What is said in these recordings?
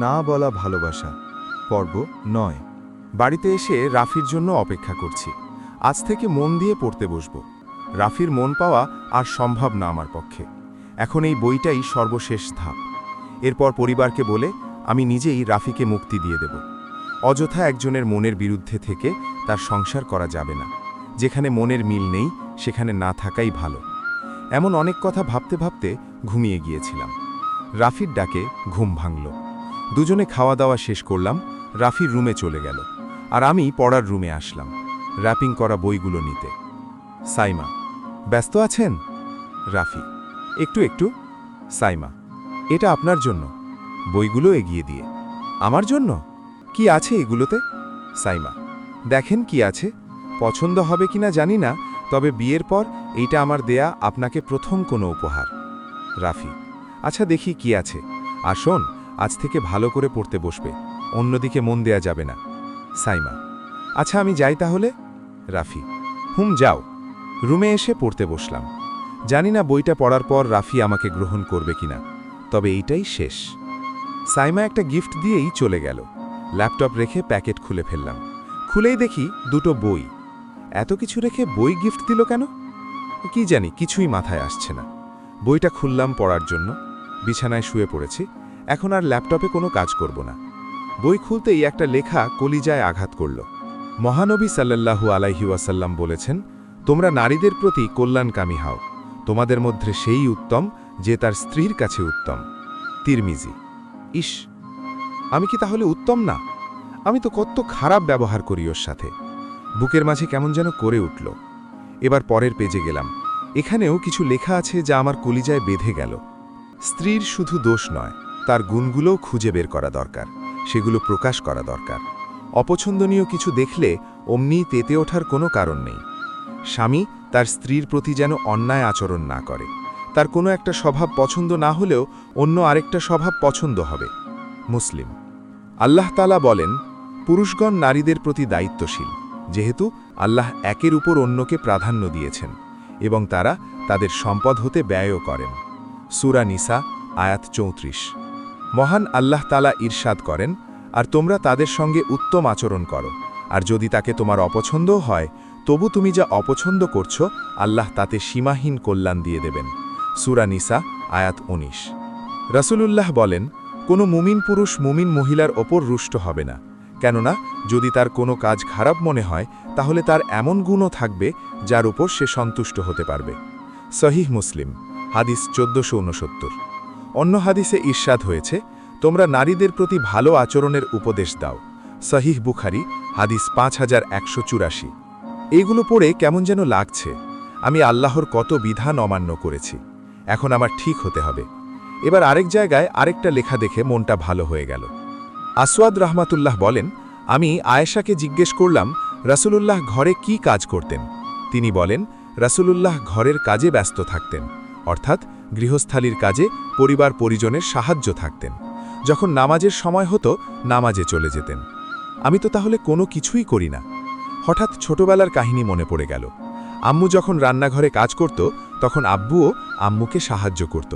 না বলা ভালোবাসা পর্ব ৯। বাড়িতে এসে রাফির জন্য অপেক্ষা করছি। আজ থেকে মন দিয়ে পড়তে বসব। রাফির মন পাওয়া আর সম্ভব না আমার পক্ষে। এখন এই বইটাই সর্বশেষ ধাপ। এরপর পরিবারকে বলে আমি নিজেই রাফিকে মুক্তি দিয়ে দেব। অযথা একজনের মনের বিরুদ্ধে থেকে তার সংসার করা যাবে না। যেখানে মনের মিল নেই সেখানে না থাকাই ভালো। এমন অনেক কথা ভাবতে ভাবতে ঘুমিয়ে গিয়েছিলাম। রাফির ডাকে ঘুম ভাঙল। দুজনে খাওয়া দাওয়া শেষ করলাম। রাফির রুমে চলে গেল আর আমি পড়ার রুমে আসলাম র্যাপিং করা বইগুলো নিতে। সাইমা: ব্যস্ত আছেন? রাফি: একটু একটু। সাইমা: এটা আপনার জন্য। বইগুলো এগিয়ে দিয়ে: আমার জন্য? কি আছে এগুলোতে? সাইমা: দেখেন কি আছে। পছন্দ হবে কিনা জানি না, তবে বিয়ের পর এইটা আমার দেয়া আপনাকে প্রথম কোনো উপহার। রাফি: আচ্ছা দেখি কি আছে। আর শোন, আজ থেকে ভালো করে পড়তে বসবে, অন্যদিকে মন দেয়া যাবে না। সাইমা: আচ্ছা আমি যাই তাহলে। রাফি: যাও। রুমে এসে পড়তে বসলাম। জানি না বইটা পড়ার পর রাফি আমাকে গ্রহণ করবে কিনা, তবে এইটাই শেষ। সাইমা একটা গিফট দিয়েই চলে গেল। ল্যাপটপ রেখে প্যাকেট খুলে ফেললাম। খুলেই দেখি দুটো বই। এত কিছু রেখে বই গিফট দিল কেন? কি জানি, কিছুই মাথায় আসছে না। বইটা খুললাম পড়ার জন্য। বিছানায় শুয়ে পড়েছি। এখন আর ল্যাপটপে কোনো কাজ করব না। বই খুলতেই একটা লেখা কলিজায় আঘাত করল। মহানবী সাল্লাল্লাহু আলাইহি ওয়াসাল্লাম বলেছেন, তোমরা নারীদের প্রতি কল্যাণকামী হও। তোমাদের মধ্যে সেই উত্তম যে তার স্ত্রীর কাছে উত্তম। তিরমিজি। ইস, আমি কি তাহলে উত্তম না? আমি তো কত খারাপ ব্যবহার করি ওর সাথে। বুকের মাঝে কেমন যেন করে উঠল। এবার পরের পেজে গেলাম। এখানেও কিছু লেখা আছে যা আমার কলিজায় বেঁধে গেল। স্ত্রীর শুধু দোষ নয়, তার গুণগুলোও খুঁজে বের করা দরকার, সেগুলো প্রকাশ করা দরকার। অপছন্দনীয় কিছু দেখলে অমনি তেতে ওঠার কোনো কারণ নেই। স্বামী তার স্ত্রীর প্রতি যেন অন্যায় আচরণ না করে। তার কোনো একটা স্বভাব পছন্দ না হলেও অন্য আরেকটা স্বভাব পছন্দ হবে। মুসলিম। আল্লাহ তাআলা বলেন, পুরুষগণ নারীদের প্রতি দায়িত্বশীল, যেহেতু আল্লাহ একের উপর অন্যকে প্রাধান্য দিয়েছেন এবং তারা তাদের সম্পদ হতে ব্যয়ও করেন। সূরা নিসা আয়াত ৩৪। মহান আল্লাহ তাআলা ইরশাদ করেন, আর তোমরা তাদের সঙ্গে উত্তম আচরণ করো, আর যদি তাকে তোমার অপছন্দও হয় তবু তুমি যা অপছন্দ করছো আল্লাহ তাতে সীমাহীন কল্যাণ দিয়ে দেবেন। সূরা নিসা আয়াত ১৯। রাসূলুল্লাহ বলেন, কোনো মুমিন পুরুষ মুমিন মহিলার ওপর রুষ্ট হবে না, কেননা যদি তার কোনো কাজ খারাপ মনে হয় তাহলে তার এমন গুণও থাকবে যার উপর সে সন্তুষ্ট হতে পারবে। সহিহ মুসলিম হাদিস ১৪৬৯। অন্য হাদিসে ইরশাদ হয়েছে, তোমরা নারীদের প্রতি ভালো আচরণের উপদেশ দাও। সহিহ বুখারী হাদিস ৫১৮৪। এইগুলো পড়ে কেমন যেন লাগছে আমি আল্লাহর কত বিধান অমান্য করেছি। এখন আমার ঠিক হতে হবে। এবার আরেক জায়গায় আরেকটা লেখা দেখে মনটা ভালো হয়ে গেল। আসওয়াদ রহমাতুল্লাহ বলেন, আমি আয়েশাকে জিজ্ঞেস করলাম রাসূলুল্লাহ ঘরে কি কাজ করতেন। তিনি বলেন, রাসূলুল্লাহ ঘরের কাজে ব্যস্ত থাকতেন, অর্থাৎ গৃহস্থালির কাজে পরিবার পরিজনের সাহায্য থাকতেন। যখন নামাজের সময় হতো নামাজে চলে যেতেন। আমি তো তাহলে কোনো কিছুই করি না। হঠাৎ ছোটবেলার কাহিনী মনে পড়ে গেল। আম্মু যখন রান্নাঘরে কাজ করত তখন আব্বুও আম্মুকে সাহায্য করত।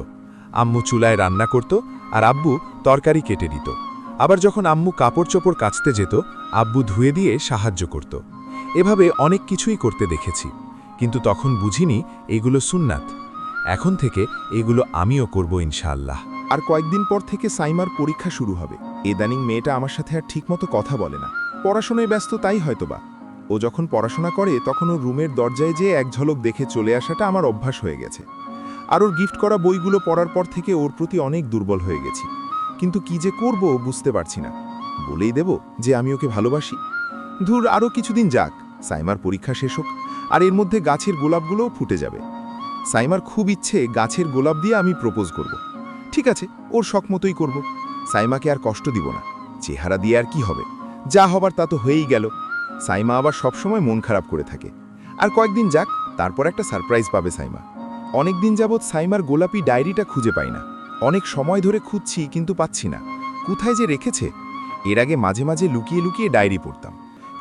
আম্মু চুলায় রান্না করত আর আব্বু তরকারি কেটে দিত। আবার যখন আম্মু কাপড় চোপড় কাচতে যেত আব্বু ধুয়ে দিয়ে সাহায্য করত। এভাবে অনেক কিছুই করতে দেখেছি, কিন্তু তখন বুঝিনি এগুলো সুন্নাত। এখন থেকে এগুলো আমিও করব ইনশাআল্লাহ। আর কয়েকদিন পর থেকে সাইমার পরীক্ষা শুরু হবে। ইদানিং মেয়েটা আমার সাথে আর ঠিকমতো কথা বলে না। পড়াশোনায় ব্যস্ত, তাই হয়তোবা। ও যখন পড়াশোনা করে তখন ওর রুমের দরজায় যেয়ে এক ঝলক দেখে চলে আসাটা আমার অভ্যাস হয়ে গেছে। আর ওর গিফট করা বইগুলো পড়ার পর থেকে ওর প্রতি অনেক দুর্বল হয়ে গেছি। কিন্তু কি যে করব বুঝতে পারছি না। বলেই দেব যে আমি ওকে ভালোবাসি? ধুর, আরও কিছুদিন যাক, সাইমার পরীক্ষা শেষ হোক, আর এর মধ্যে গাছের গোলাপগুলোও ফুটে যাবে। সাইমার খুব ইচ্ছে গাছের গোলাপ দিয়ে আমি প্রপোজ করব। ঠিক আছে, ওর শখ মতোই করব। সাইমাকে আর কষ্ট দিব না। চেহারা দিয়ে আর কি হবে, যা হবার তা তো হয়েই গেল। সাইমা আবার সবসময় মন খারাপ করে থাকে। আর কয়েকদিন যাক, তারপর একটা সারপ্রাইজ পাবে সাইমা। অনেক দিন যাবৎ সাইমার গোলাপি ডায়েরিটা খুঁজে পাই না। অনেক সময় ধরে খুঁজছি কিন্তু পাচ্ছি না। কোথায় যে রেখেছে? এর আগে মাঝে মাঝে লুকিয়ে লুকিয়ে ডায়েরি পড়তাম,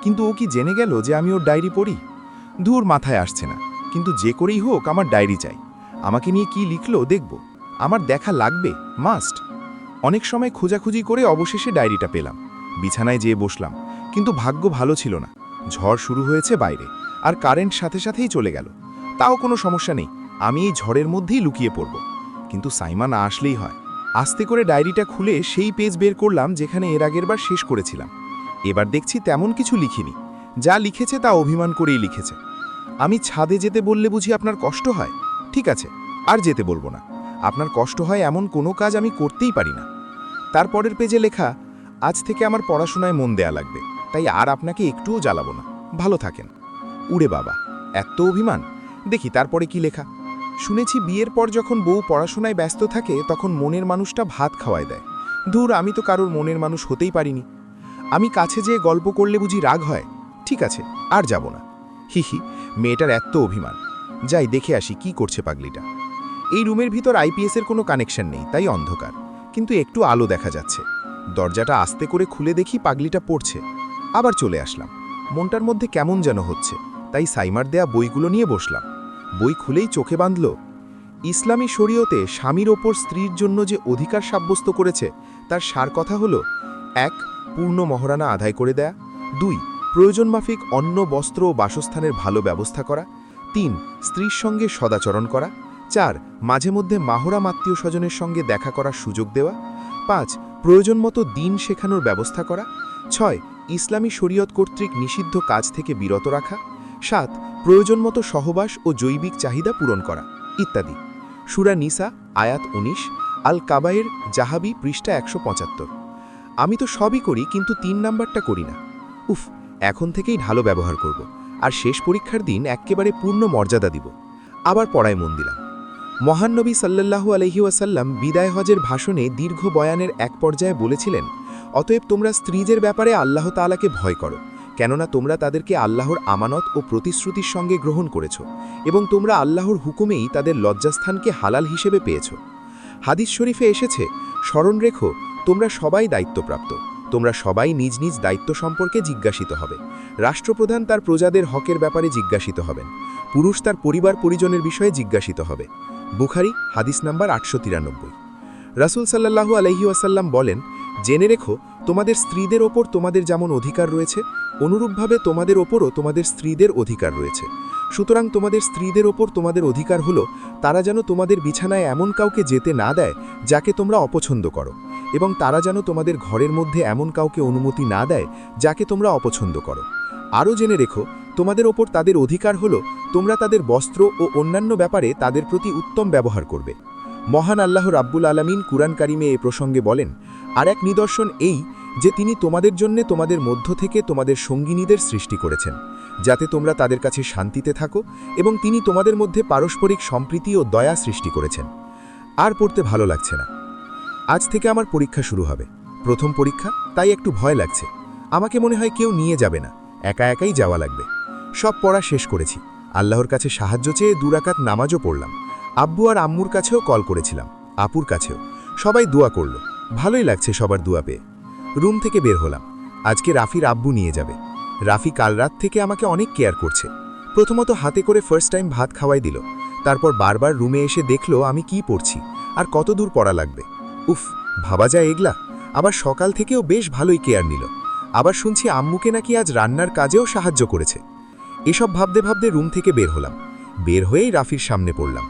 কিন্তু ও কি জেনে গেল যে আমি ওর ডায়েরি পড়ি? ধুর, মাথায় আসছে না। কিন্তু যে করেই হোক আমার ডায়েরি চাই। আমাকে নিয়ে কি লিখলো দেখব। আমার দেখা লাগবে, মাস্ট। অনেক সময় খোঁজাখুঁজি করে অবশেষে ডায়েরিটা পেলাম। বিছানায় যেয়ে বসলাম, কিন্তু ভাগ্য ভালো ছিল না। ঝড় শুরু হয়েছে বাইরে, আর কারেন্ট সাথে সাথেই চলে গেল। তাও কোনো সমস্যা নেই, আমি এই ঝড়ের মধ্যেই লুকিয়ে পড়ব। কিন্তু সাইমা না আসলেই হয়। আস্তে করে ডায়েরিটা খুলে সেই পেজ বের করলাম যেখানে এর আগের বার শেষ করেছিলাম। এবার দেখছি তেমন কিছু লিখিনি, যা লিখেছে তা অভিমান করেই লিখেছে। আমি ছাদে যেতে বললে বুঝি আপনার কষ্ট হয়? ঠিক আছে, আর যেতে বলবো না। আপনার কষ্ট হয় এমন কোনো কাজ আমি করতেই পারি না। তারপরের পেজে লেখা, আজ থেকে আমার পড়াশোনায় মন দেয়া লাগবে, তাই আর আপনাকে একটুও জ্বালাবো না, ভালো থাকেন। উড়ে বাবা, এত অভিমান! দেখি তারপরে কি লেখা। শুনেছি বিয়ের পর যখন বউ পড়াশোনায় ব্যস্ত থাকে তখন মনের মানুষটা ভাত খাওয়ায় দেয়। ধুর, আমি তো কারোর মনের মানুষ হতেই পারিনি। আমি কাছে যেয়ে গল্প করলে বুঝি রাগ হয়? ঠিক আছে, আর যাব না। হিহি, মেয়েটার এত অভিমান। যাই দেখে আসি কি করছে পাগলিটা। এই রুমের ভিতর আইপিএসের কোনো কানেকশন নেই, তাই অন্ধকার, কিন্তু একটু আলো দেখা যাচ্ছে। দরজাটা আস্তে করে খুলে দেখি পাগলিটা পড়ছে। আবার চলে আসলাম। মনটার মধ্যে কেমন যেন হচ্ছে, তাই সাইমার দেয়া বইগুলো নিয়ে বসলাম। বই খুলেই চোখে বাঁধল, ইসলামী শরীয়তে স্বামীর ওপর স্ত্রীর জন্য যে অধিকার সাব্যস্ত করেছে তার সার কথা হলো: ১. পূর্ণ মহারানা আদায় করে দেয়া। ২. প্রয়োজন মাফিক অন্ন, বস্ত্র ও বাসস্থানের ভালো ব্যবস্থা করা। ৩. স্ত্রীর সঙ্গে সদাচরণ করা। ৪. মাঝে মধ্যে মাহরাম আত্মীয় স্বজনের সঙ্গে দেখা করার সুযোগ দেওয়া। ৫. প্রয়োজন মতো দিন শেখানোর ব্যবস্থা করা। ৬. ইসলামী শরীয়ত কর্তৃক নিষিদ্ধ কাজ থেকে বিরত রাখা। ৭. প্রয়োজন মতো সহবাস ও জৈবিক চাহিদা পূরণ করা, ইত্যাদি। সূরা নিসা, আয়াত ১৯, আল কাবায়ের, জাহাবি, পৃষ্ঠা ১৭৫। আমি তো সবই করি, কিন্তু ৩ নাম্বারটা করি না। উফ, এখন থেকেই ভালো ব্যবহার করব, আর শেষ পরীক্ষার দিন এক্কেবারে পূর্ণ মর্যাদা দিব। আবার পড়ায় মন দিলাম। মহানবী সাল্লাল্লাহু আলাইহি ওয়াসাল্লাম বিদায় হজের ভাষণে দীর্ঘ বয়ানের এক পর্যায়ে বলেছিলেন, অতএব তোমরা স্ত্রীদের ব্যাপারে আল্লাহ তাআলাকে ভয় করো, কেননা তোমরা তাদেরকে আল্লাহর আমানত ও প্রতিশ্রুতির সঙ্গে গ্রহণ করেছ, এবং তোমরা আল্লাহর হুকুমেই তাদের লজ্জাস্থানকে হালাল হিসেবে পেয়েছ। হাদিস শরীফে এসেছে, স্মরণ রেখো, তোমরা সবাই দায়িত্বপ্রাপ্ত, তোমরা সবাই নিজ নিজ দায়িত্ব সম্পর্কে জিজ্ঞাসিত হবে। রাষ্ট্রপ্রধান তার প্রজাদের হকের ব্যাপারে জিজ্ঞাসিত হবেন, পুরুষ তার পরিবার পরিজনের বিষয়ে জিজ্ঞাসিত হবে। বুখারী, হাদিস নাম্বার ৮৯৩। রাসূল সাল্লাল্লাহু আলাইহি ওয়াসাল্লাম বলেন, জেনে রেখো, তোমাদের স্ত্রীদের ওপর তোমাদের যেমন অধিকার রয়েছে, অনুরূপভাবে তোমাদের ওপরও তোমাদের স্ত্রীদের অধিকার রয়েছে। সুতরাং তোমাদের স্ত্রীদের ওপর তোমাদের অধিকার হলো, তারা যেন তোমাদের বিছানায় এমন কাউকে যেতে না দেয় যাকে তোমরা অপছন্দ করো, এবং তারা যেন তোমাদের ঘরের মধ্যে এমন কাউকে অনুমতি না দেয় যাকে তোমরা অপছন্দ করো। আরও জেনে রেখো, তোমাদের ওপর তাদের অধিকার হলো, তোমরা তাদের বস্ত্র ও অন্যান্য ব্যাপারে তাদের প্রতি উত্তম ব্যবহার করবে। মহান আল্লাহ রাব্বুল আলামিন কুরআন কারিমে এ প্রসঙ্গে বলেন, আর এক নিদর্শন এই যে তিনি তোমাদের জন্যে তোমাদের মধ্য থেকে তোমাদের সঙ্গিনীদের সৃষ্টি করেছেন, যাতে তোমরা তাদের কাছে শান্তিতে থাকো, এবং তিনি তোমাদের মধ্যে পারস্পরিক সম্প্রীতি ও দয়া সৃষ্টি করেছেন। আর পড়তে ভালো লাগছে না। আজ থেকে আমার পরীক্ষা শুরু হবে, প্রথম পরীক্ষা, তাই একটু ভয় লাগছে। আমাকে মনে হয় কেউ নিয়ে যাবে না, একা একাই যাওয়া লাগবে। সব পড়া শেষ করেছি, আল্লাহর কাছে সাহায্য চেয়ে 2 রাকাত নামাজও পড়লাম। আব্বু আর আম্মুর কাছেও কল করেছিলাম, আপুর কাছেও। সবাই দোয়া করল, ভালোই লাগছে সবার দোয়া পেয়ে। রুম থেকে বের হলাম। আজকে রাফির আব্বু নিয়ে যাবে। রাফি কাল রাত থেকে আমাকে অনেক কেয়ার করছে। প্রথমত হাতে করে ফার্স্ট টাইম ভাত খাওয়াই দিল, তারপর বারবার রুমে এসে দেখলো আমি কি পড়ছি আর কত দূর পড়া লাগবে। উফ, ভাবা যায় এগলা। আবার সকাল থেকেও বেশ ভালোই কেয়ার নিল। আবার শুনছি আম্মুকে নাকি আজ রান্নার কাজেও সাহায্য করেছে। এসব ভাবতে ভাবতে রুম থেকে বের হলাম। বের হয়েই রাফির সামনে পড়লাম।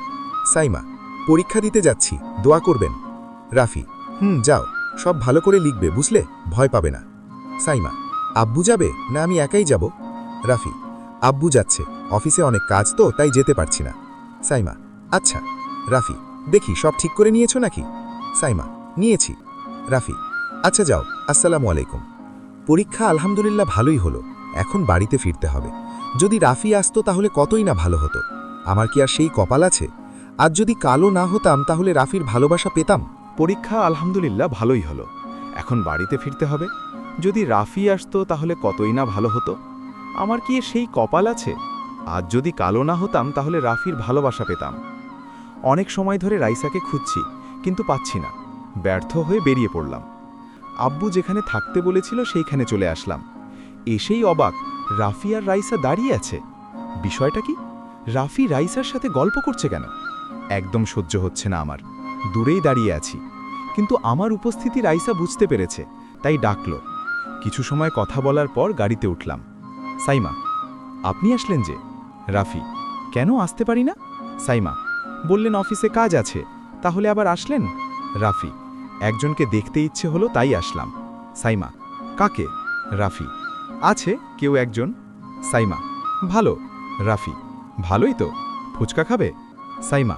সাইমা, পরীক্ষা দিতে যাচ্ছি, দোয়া করবেন। রাফি, যাও, সব ভালো করে লিখবে, বুঝলে, ভয় পাবে না। সাইমা, আব্বু যাবে না আমি একাই যাব? রাফি, আব্বু যাচ্ছে, অফিসে অনেক কাজ তো, তাই যেতে পারছি না। সাইমা, আচ্ছা। রাফি, দেখি সব ঠিক করে নিয়েছো নাকি? সাইমা, নিয়েছি। রাফি, আচ্ছা যাও, আসসালামু আলাইকুম। পরীক্ষা আলহামদুলিল্লাহ ভালোই হলো, এখন বাড়িতে ফিরতে হবে। যদি রাফি আসতো তাহলে কতই না ভালো হতো। আমার কি আর সেই কপাল আছে? আজ যদি কালো না হতাম তাহলে রাফির ভালোবাসা পেতাম। পরীক্ষা আলহামদুলিল্লাহ ভালোই হলো, এখন বাড়িতে ফিরতে হবে। যদি রাফি আসতো তাহলে কতই না ভালো হতো। আমার কি সেই কপাল আছে? আজ যদি কালো না হতাম তাহলে রাফির ভালোবাসা পেতাম। অনেক সময় ধরে রাইসাকে খুঁজছি, কিন্তু পাচ্ছি না। ব্যর্থ হয়ে বেরিয়ে পড়লাম। আব্বু যেখানে থাকতে বলেছিল সেইখানে চলে আসলাম। এসেই অবাক, রাফি আর রাইসা দাঁড়িয়ে আছে। বিষয়টা কি? রাফি রাইসার সাথে গল্প করছে কেন? একদম সহ্য হচ্ছে না আমার। দূরেই দাঁড়িয়ে আছি, কিন্তু আমার উপস্থিতি রাইসা বুঝতে পেরেছে, তাই ডাকল। কিছু সময় কথা বলার পর গাড়িতে উঠলাম। সাইমা, আপনি আসলেন যে? রাফি, কেন আসতে পারি না? সাইমা, বললেন অফিসে কাজ আছে, তাহলে আবার আসলেন? রাফি, একজনকে দেখতে ইচ্ছে হলো তাই আসলাম। সাইমা, কাকে? রাফি, আছে কেউ একজন। সাইমা, ভালো। রাফি, ভালোই তো, ফুচকা খাবে? সাইমা,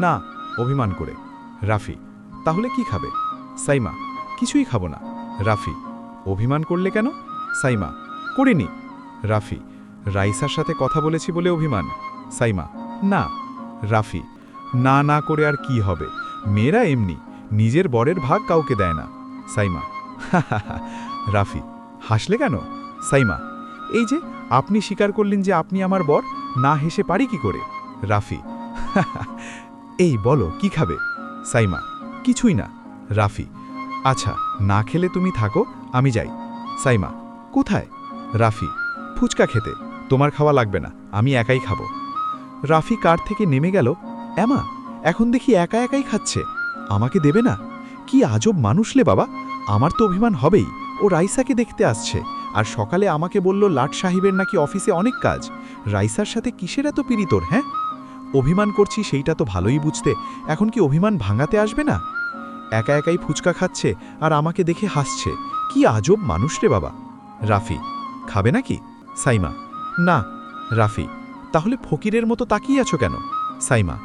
না, অভিমান করে। রাফি, তাহলে কি খাবে? সাইমা, কিছুই খাবো না। রাফি, অভিমান করলে কেন? সাইমা, করিনি। রাফি, রাইসার সাথে কথা বলেছি বলে অভিমান? সাইমা, না। রাফি, না না করে আর কি হবে, মেয়েরা এমনি, নিজের বরের ভাগ কাউকে দেয় না। সাইমা, রাফি, হাসলে কেন? সাইমা, এই যে আপনি স্বীকার করলেন যে আপনি আমার বর, না হেসে পারি কি করে? রাফি, এই বলো কি খাবে? সাইমা, কিছুই না। রাফি, আচ্ছা, না খেলে তুমি থাকো, আমি যাই। সাইমা, কোথায়? রাফি, ফুচকা খেতে, তোমার খাওয়া লাগবে না, আমি একাই খাবো। রাফি কার থেকে নেমে গেল। এমা, এখন দেখি একা একাই খাচ্ছে, আমাকে দেবে না? কি আজব মানুষলে বাবা, আমার তো অভিমান হবেই, ও রাইসাকে দেখতে আসছে, আর সকালে আমাকে বলল লাট সাহেবের নাকি অফিসে অনেক কাজ। রাইসার সাথে কিসের এত পিরিতর? হ্যাঁ, অভিমান করছি সেইটা তো ভালোই বুঝতে, এখন কি অভিমান ভাঙাতে আসবে না? একা একাই ফুচকা খাচ্ছে আর আমাকে দেখে হাসছে, কি আজব মানুষ রে বাবা। রাফি, খাবে নাকি? সাইমা, না। রাফি, তাহলে ফকিরের মতো তাকিয়ে আছো কেন? সাইমা,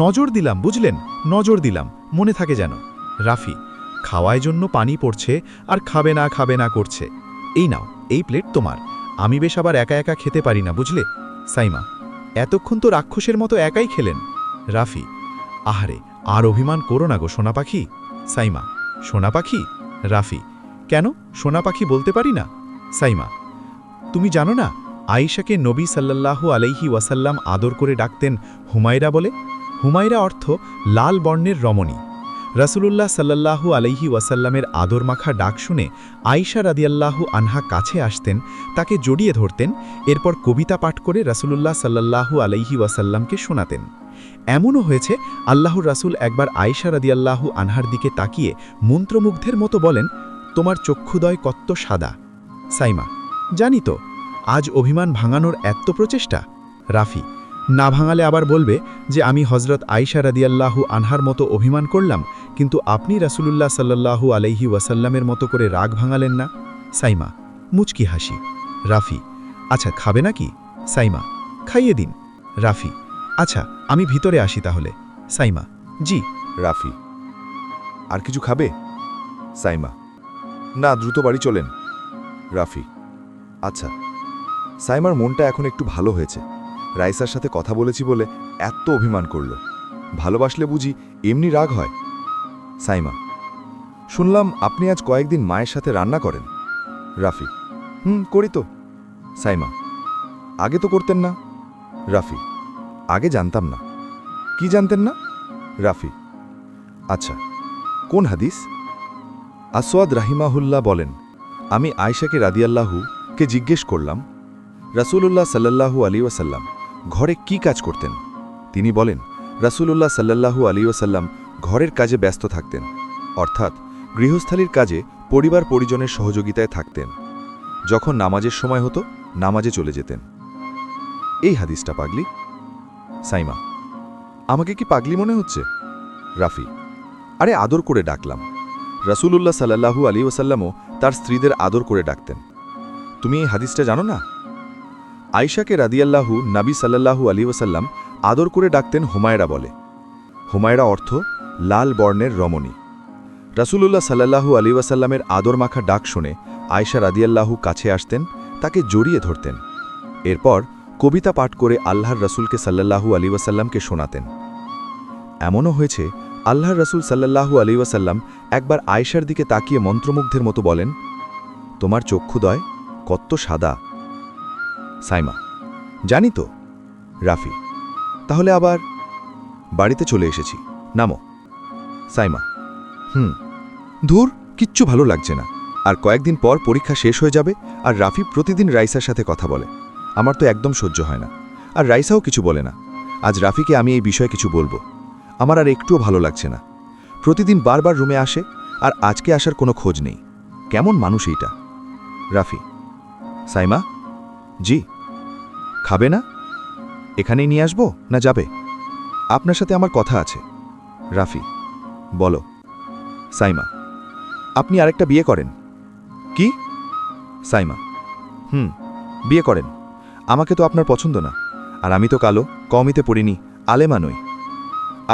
নজর দিলাম, বুঝলেন, নজর দিলাম, মনে থাকে যেন। রাফি, খাওয়ায় জন্য পানি পড়ছে আর খাবে না করছে। এই নাও, এই প্লেট তোমার, আমি বেশ আবার একা একা খেতে পারি না, বুঝলে? সাইমা, এতক্ষণ তো রাক্ষসের মতো একাই খেলেন। রাফি, আহারে, আর অভিমান করো না গো সোনা পাখি। সাইমা, সোনা পাখি? রাফি, কেন, সোনা পাখি বলতে পারি না? সাইমা, তুমি জানো না আয়েশাকে নবী সাল্লাল্লাহু আলাইহি ওয়াসাল্লাম আদর করে ডাকতেন হুমায়রা বলে? হুমায়রা অর্থ লাল বর্ণের রমণী। রাসূলুল্লাহ সাল্লাল্লাহু আলাইহি ওয়াসাল্লামের আদর মাখা ডাক শুনে আয়েশা রাদিয়াল্লাহু আনহা কাছে আসতেন, তাকে জড়িয়ে ধরতেন, এরপর কবিতা পাঠ করে রাসূলুল্লাহ সাল্লাল্লাহু আলাইহি ওয়াসাল্লামকে শোনাতেন। এমনও হয়েছে আল্লাহর রাসূল একবার আয়েশা রাদিয়াল্লাহু আনহার দিকে তাকিয়ে মন্ত্রমুগ্ধের মতো বলেন, তোমার চক্ষুদয় কত্ত সাদা। সাইমা, জানি তো, আজ অভিমান ভাঙানোর এত প্রচেষ্টা। রাফি, না ভাঙালে আবার বলবে যে আমি হজরত আয়েশা রাদিয়াল্লাহু আনহার মতো অভিমান করলাম, কিন্তু আপনি রাসূলুল্লাহ সাল্লাল্লাহু আলাইহি ওয়াসাল্লামের মতো করে রাগ ভাঙালেন না। সাইমা, মুচকি হাসি। রাফি, আচ্ছা খাবে নাকি? সাইমা, খাইয়ে দিন। রাফি, আচ্ছা আমি ভিতরে আসি তাহলে। সাইমা, জি। রাফি, আর কিছু খাবে? সাইমা, না, দ্রুত বাড়ি চলেন। রাফি, আচ্ছা। সাইমার মনটা এখন একটু ভালো হয়েছে, রাইসার সাথে কথা বলেছি বলে এত অভিমান করল। ভালোবাসলে বুঝি এমনি রাগ হয়? সাইমা, শুনলাম আপনি আজ কয়েকদিন মায়ের সাথে রান্না করেন। রাফি, করি তো। সাইমা, আগে তো করতেন না। রাফি, আগে জানতাম না। কি জানতেন না? রাফি, আচ্ছা, কোন হাদিস? আসওয়াদ রাহিমাহুল্লাহ বলেন, আমি আয়েশাকে রাদিয়াল্লাহু-কে জিজ্ঞেস করলাম, রাসূলুল্লাহ সাল্লাল্লাহু আলাইহি ওয়াসাল্লাম ঘরে কি কাজ করতেন? তিনি বলেন, রাসূলুল্লাহ সাল্লাল্লাহু আলাইহি ওয়াসাল্লাম ঘরের কাজে ব্যস্ত থাকতেন, অর্থাৎ গৃহস্থালির কাজে পরিবার পরিজনের সহযোগিতায় থাকতেন। যখন নামাজের সময় হতো নামাজে চলে যেতেন। এই হাদিসটা পাগলি? সাইমা, আমাকে কি পাগলি মনে হচ্ছে? রাফি, আরে আদর করে ডাকলাম। রাসূলুল্লাহ সাল্লাল্লাহু আলাইহি ওয়াসাল্লামও তার স্ত্রীদের আদর করে ডাকতেন। তুমি এই হাদিসটা জানো না? আয়েশাকে রাদিয়াল্লাহু নবী সাল্লাল্লাহু আলাইহি ওয়াসাল্লাম আদর করে ডাকতেন হুমায়রা বলে। হুমায়রা অর্থ লাল বর্ণের রমণী। রাসূলুল্লাহ সাল্লাল্লাহু আলাইহি ওয়াসাল্লামের আদর মাখা ডাক শুনে আয়েশা রাদিয়াল্লাহু কাছে আসতেন, তাকে জড়িয়ে ধরতেন, এরপর কবিতা পাঠ করে আল্লাহর রাসূলকে সাল্লাল্লাহু আলাইহি ওয়াসাল্লামকে শোনাতেন। এমনও হয়েছে আল্লাহর রাসূল সাল্লাল্লাহু আলাইহি ওয়াসাল্লাম একবার আয়েশার দিকে তাকিয়ে মন্ত্রমুগ্ধের মতো বলেন, তোমার চক্ষুদয় কত সাদা। সাইমা, জানি তো। রাফি, তাহলে আবার? বাড়িতে চলে এসেছি, নামো। সাইমা, ধুর, কিচ্ছু ভালো লাগছে না। আর কয়েকদিন পর পরীক্ষা শেষ হয়ে যাবে, আর রাফি প্রতিদিন রাইসার সাথে কথা বলে, আমার তো একদম সহ্য হয় না। আর রাইসাও কিছু বলে না। আজ রাফিকে আমি এই বিষয়ে কিছু বলবো, আমার আর একটুও ভালো লাগছে না। প্রতিদিন বারবার রুমে আসে আর আজকে আসার কোনো খোঁজ নেই। কেমন মানুষ এইটা? রাফি: সাইমা? জি। খাবে না? এখানেই নিয়ে আসবো না যাবে? আপনার সাথে আমার কথা আছে। রাফি: বলো। সাইমা: আপনি আরেকটা বিয়ে করেন। কি? সাইমা: বিয়ে করেন। আমাকে তো আপনার পছন্দ না, আর আমি তো কালো, কওমিতে পড়িনি, আলেমা নই।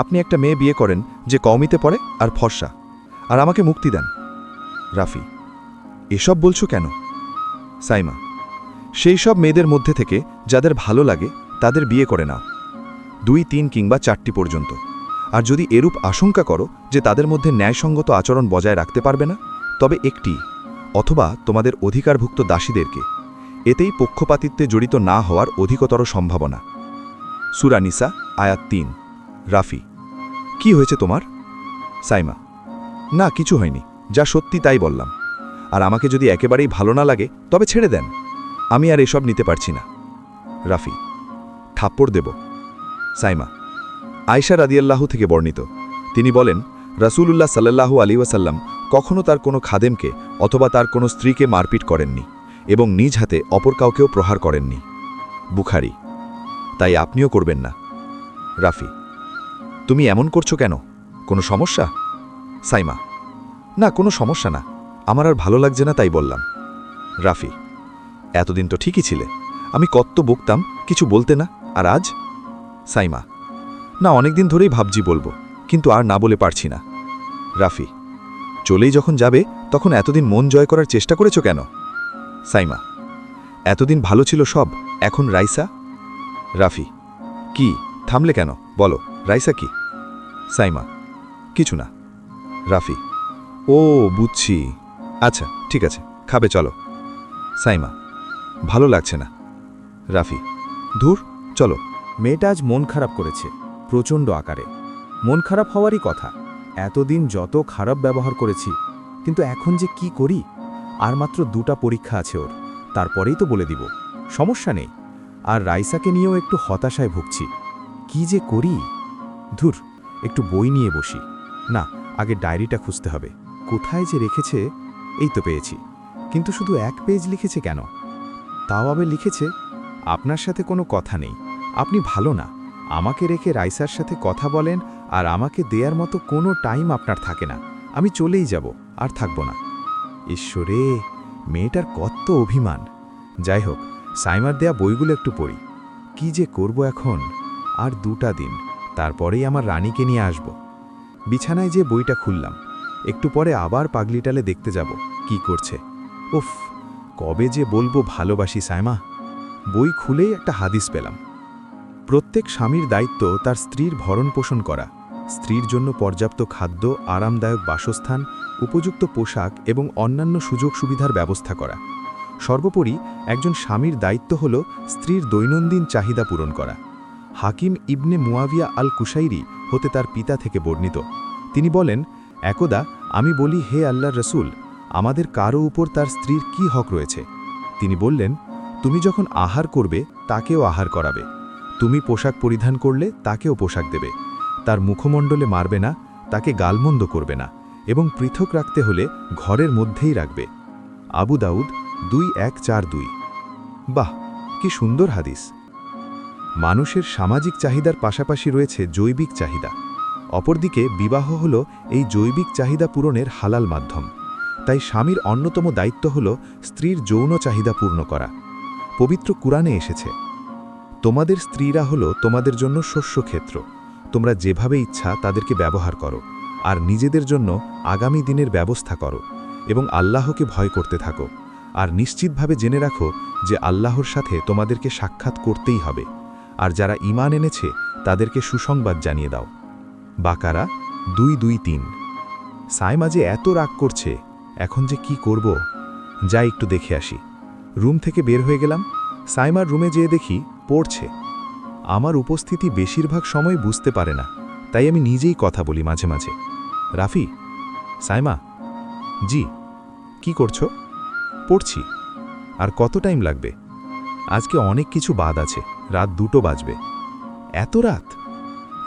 আপনি একটা মেয়ে বিয়ে করেন যে কওমিতে পড়ে আর ফর্সা, আর আমাকে মুক্তি দেন। রাফি: এসব বলছো কেন? সাইমা: সেই সব মেয়েদের মধ্যে থেকে যাদের ভালো লাগে তাদের বিয়ে করে নাও, 2, 3 কিংবা 4টি পর্যন্ত। আর যদি এরূপ আশঙ্কা করো যে তাদের মধ্যে ন্যায়সঙ্গত আচরণ বজায় রাখতে পারবে না, তবে একটি অথবা তোমাদের অধিকারভুক্ত দাসীদেরকে। এতেই পক্ষপাতিত্বে জড়িত না হওয়ার অধিকতর সম্ভাবনা। সূরা নিসা আয়াত 3। রাফি: কি হয়েছে তোমার? সাইমা: না, কিছু হয়নি, যা সত্যি তাই বললাম। আর আমাকে যদি একেবারেই ভালো না লাগে তবে ছেড়ে দেন, আমি আর এসব নিতে পারছি না। রাফি: থাপ্পড় দেব। সাইমা: আয়েশা রাদিয়াল্লাহু থেকে বর্ণিত, তিনি বলেন, রাসূলুল্লাহ সাল্লাল্লাহু আলাইহি ওয়াসাল্লাম কখনো তার কোনো খাদেমকে অথবা তার কোনো স্ত্রীকে মারপিট করেননি এবং নিজ হাতে অপর কাউকেও প্রহার করেননি। বুখারী। তাই আপনিও করবেন না। রাফি: তুমি এমন করছো কেন? কোনো সমস্যা? সাইমা: না, কোনো সমস্যা না, আমার আর ভালো লাগছে না তাই বললাম। রাফি: এতদিন তো ঠিকই ছিলে, আমি কত বকতাম, কিছু বলতে না, আর আজ? সাইমা: না, অনেকদিন ধরেই ভাবছি বলবো, কিন্তু আর না বলে পারছি না। রাফি: চলেই যখন যাবে তখন এতদিন মন জয় করার চেষ্টা করেছো কেন? সাইমা: এতদিন ভালো ছিল সব, এখন রাইসা? রাফি: কি, থামলে কেন, বলো, রাইসা কি? সাইমা: কিছু না। রাফি: ও বুঝছি, আচ্ছা ঠিক আছে, খাবে চলো। সাইমা: ভালো লাগছে না। রাফি: ধুর, চলো। মেয়েটা আজ মন খারাপ করেছে, প্রচণ্ড আকারে। মন খারাপ হওয়ারই কথা, এতদিন যত খারাপ ব্যবহার করেছি, কিন্তু এখন যে কি করি? আর মাত্র 2টা পরীক্ষা আছে ওর, তারপরেই তো বলে দিব, সমস্যা নেই। আর রাইসাকে নিয়েও একটু হতাশায় ভুগছি, কি যে করি। ধুর, একটু বই নিয়ে বসি। না, আগে ডায়েরিটা খুঁজতে হবে, কোথায় যে রেখেছে। এই তো পেয়েছি, কিন্তু শুধু 1 পেজ লিখেছে কেন? তাও আবার লিখেছে, আপনার সাথে কোনো কথা নেই, আপনি ভালো না, আমাকে রেখে রাইসার সাথে কথা বলেন, আর আমাকে দেয়ার মতো কোনো টাইম আপনার থাকে না, আমি চলেই যাব, আর থাকব না। ঈশ্বরে, মেয়েটার কত অভিমান। যাই হোক, সাইমার দেয়া বইগুলো একটু পড়ি। কি যে করব এখন? আর 2টা দিন, তারপরেই আমার রানীকে নিয়ে আসব। বিছানায় যে বইটা খুললাম, একটু পরে আবার পাগলিটালে দেখতে যাব কি করছে। উফ, কবে যে বলবো ভালোবাসি সাইমা। বই খুলেই একটা হাদিস পেলাম, প্রত্যেক স্বামীর দায়িত্ব তার স্ত্রীর ভরণ পোষণ করা, স্ত্রীর জন্য পর্যাপ্ত খাদ্য, আরামদায়ক বাসস্থান, উপযুক্ত পোশাক এবং অন্যান্য সুযোগ সুবিধার ব্যবস্থা করা। সর্বোপরি একজন স্বামীর দায়িত্ব হল স্ত্রীর দৈনন্দিন চাহিদা পূরণ করা। হাকিম ইবনে মুয়াবিয়া আল কুশাইরি হতে তার পিতা থেকে বর্ণিত, তিনি বলেন, একদা আমি বলি, হে আল্লাহর রসুল, আমাদের কারো উপর তার স্ত্রীর কি হক রয়েছে? তিনি বললেন, তুমি যখন আহার করবে তাকেও আহার করাবে, তুমি পোশাক পরিধান করলে তাকেও পোশাক দেবে, তার মুখমণ্ডলে মারবে না, তাকে গালমন্দ করবে না, এবং পৃথক রাখতে হলে ঘরের মধ্যেই রাখবে। আবু দাউদ 2142। বাহ, কি সুন্দর হাদিস। মানুষের সামাজিক চাহিদার পাশাপাশি রয়েছে জৈবিক চাহিদা। অপরদিকে বিবাহ হল এই জৈবিক চাহিদা পূরণের হালাল মাধ্যম। তাই স্বামীর অন্যতম দায়িত্ব হল স্ত্রীর যৌন চাহিদা পূর্ণ করা। পবিত্র কুরআনে এসেছে, তোমাদের স্ত্রীরা হল তোমাদের জন্য শস্যক্ষেত্র, তোমরা যেভাবে ইচ্ছা তাদেরকে ব্যবহার করো, আর নিজেদের জন্য আগামী দিনের ব্যবস্থা করো, এবং আল্লাহকে ভয় করতে থাকো, আর নিশ্চিতভাবে জেনে রাখো যে আল্লাহর সাথে তোমাদেরকে সাক্ষাৎ করতেই হবে, আর যারা ঈমান এনেছে তাদেরকে সুসংবাদ জানিয়ে দাও। বাকারা 223। সাইমা যে এত রাগ করছে, এখন যে কি করব? যাই একটু দেখে আসি। রুম থেকে বের হয়ে গেলাম, সাইমার রুমে যেয়ে দেখি পড়ছে। আমার উপস্থিতি বেশিরভাগ সময় বুঝতে পারে না, তাই আমি নিজেই কথা বলি মাঝে মাঝে। রাফি: সাইমা? জি। কি করছো? পড়ছি। আর কত টাইম লাগবে? আজকে অনেক কিছু বাদ আছে, রাত 2টো বাজবে। এত রাত?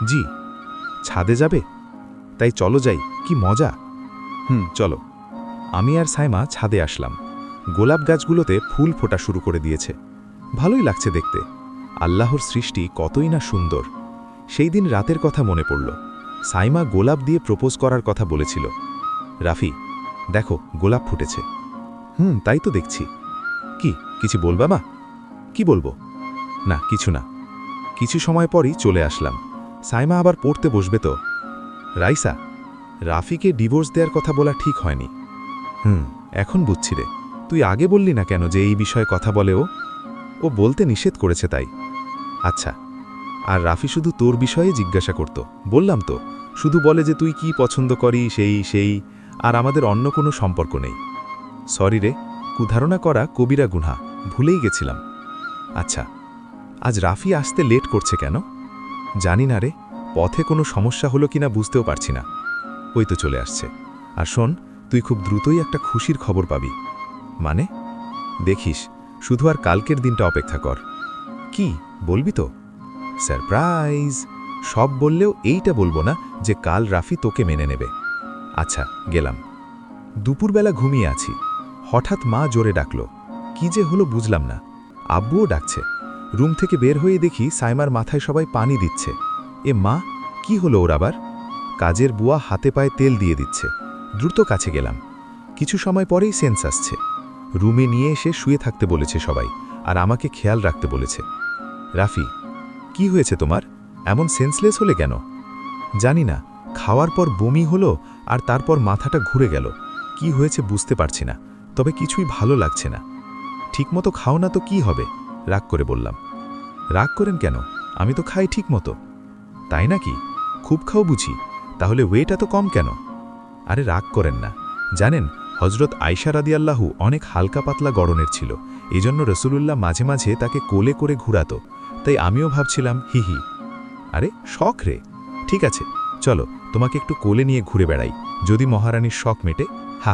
জি। ছাদে যাবে? তাই চলো যাই, কি মজা। চলো। আমি আর সাইমা ছাদে আসলাম। গোলাপ গাছগুলোতে ফুল ফোটা শুরু করে দিয়েছে। ভালোই লাগছে দেখতে। আল্লাহর সৃষ্টি কতই না সুন্দর। সেই দিন রাতের কথা মনে পড়ল। সাইমা গোলাপ দিয়ে প্রপোজ করার কথা বলেছিল। রাফি, দেখো গোলাপ ফুটেছে। তাই তো দেখছি। কি কিছু বলবা মা? কি বলবো? না কিছু না। কিছু সময় পরই চলে আসলাম। সাইমা আবার পড়তে বসবে তো। রাইসা, রাফিকে ডিভোর্স দেওয়ার কথা বলা ঠিক হয়নি। এখন বুঝছি রে। তুই আগে বললি না কেন যে এই বিষয়ে কথা বলে ও বলতে নিষেধ করেছে তাই। আচ্ছা, আর রাফি শুধু তোর বিষয়ে জিজ্ঞাসা করত। বললাম তো, শুধু বলে যে তুই কি পছন্দ করি সেই আর আমাদের অন্য কোনো সম্পর্ক নেই। সরি রে, কুধারণা করা কবিরা গুনহা, ভুলেই গেছিলাম। আচ্ছা, আজ রাফি আসতে লেট করছে কেন? জানি না রে, পথে কোনো সমস্যা হলো কিনা বুঝতেও পারছি না। ওই তো চলে আসছে। আর শোন, তুই খুব দ্রুতই একটা খুশির খবর পাবি। মানে? দেখিস, শুধু আর কালকের দিনটা অপেক্ষা কর। কি বলবি তো? সারপ্রাইজ। সব বললেও এইটা বলবো না যে কাল রাফি তোকে মেনে নেবে। আচ্ছা, গেলাম। দুপুরবেলা ঘুমিয়ে আছি, হঠাৎ মা জোরে ডাকল। কি যে হলো বুঝলাম না। আব্বুও ডাকছে। রুম থেকে বের হয়ে দেখি সাইমার মাথায় সবাই পানি দিচ্ছে। এ মা, কি হলো ওর আবার? কাজের বুয়া হাতে পায়ে তেল দিয়ে দিচ্ছে। দ্রুত কাছে গেলাম। কিছু সময় পরেই সেন্স আসছে। রুমে নিয়ে এসে শুয়ে থাকতে বলেছে সবাই, আর আমাকে খেয়াল রাখতে বলেছে। রাফি, কি হয়েছে তোমার? এমন সেন্সলেস হলে কেন? জানি না, খাওয়ার পর বমি হলো আর তারপর মাথাটা ঘুরে গেল। কি হয়েছে বুঝতে পারছি না, তবে কিছুই ভালো লাগছে না। ঠিকমতো খাও না তো কি হবে? রাগ করে বললাম। রাগ করেন কেন? আমি তো খাই ঠিক মতো। তাই নাকি? খুব খাও বুঝি, তাহলে ওয়েট এত কম কেন? আরে রাগ করেন না। জানেন, হজরত আয়শা রাদিয়াল্লাহু অনেক হালকা পাতলা গড়নের ছিল। এজন্য রসুলুল্লাহ মাঝে মাঝে তাকে কোলে করে ঘুরাতো। তাই আমিও ভাবছিলাম হি। আরে শখ রে। ঠিক আছে, চলো তোমাকে একটু কোলে নিয়ে ঘুরে বেড়াই, যদি মহারানীর শখ মেটে। হা।